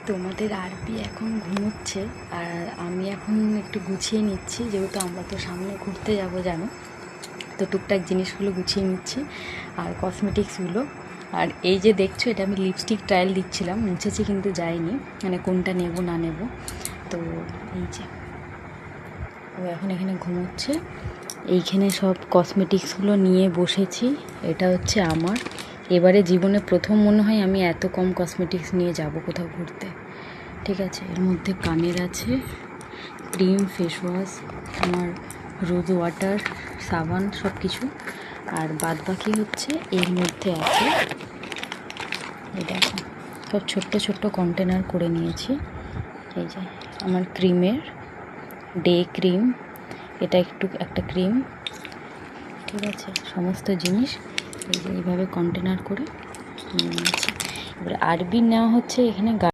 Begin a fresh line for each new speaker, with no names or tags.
তোমাদের আরবি এখন ঘুমোচ্ছে আর আমি এখন একটু গুছিয়ে নিচ্ছি, যেহেতু আমরা তো সামনে ঘুরতে যাব জানো, তো টুকটাক জিনিসগুলো গুছিয়ে নিচ্ছি আর কসমেটিক্সগুলো। আর এই যে দেখছো, এটা আমি লিপস্টিক ট্রায়াল দিচ্ছিলাম, মুছেছি কিন্তু যায়নি, মানে কোনটা নেব না নেব। তো এই যে ও এখন এখানে ঘুমোচ্ছে, এইখানে সব কসমেটিক্সগুলো নিয়ে বসেছি। এটা হচ্ছে আমার এবারে জীবনে প্রথম মনে হয় আমি এত কম কসমেটিক্স নিয়ে যাব কোথাও ঘুরতে। ঠিক আছে, এর মধ্যে কানের আছে, ক্রিম, ফেস ওয়াশ, আমার রোজ ওয়াটার, সাবান, সব কিছু। আর বাদ বাকি হচ্ছে এর মধ্যে আছে, এই দেখো সব ছোট্ট ছোট্ট কন্টেনার করে নিয়েছি। এই যে আমার ক্রিমের ডে ক্রিম, এটা একটা ক্রিম, ঠিক আছে, সমস্ত জিনিস এই যে এইভাবে কন্টেনার করে নিয়ে নিয়েছি। এবার আরবি নেওয়া হচ্ছে এখানে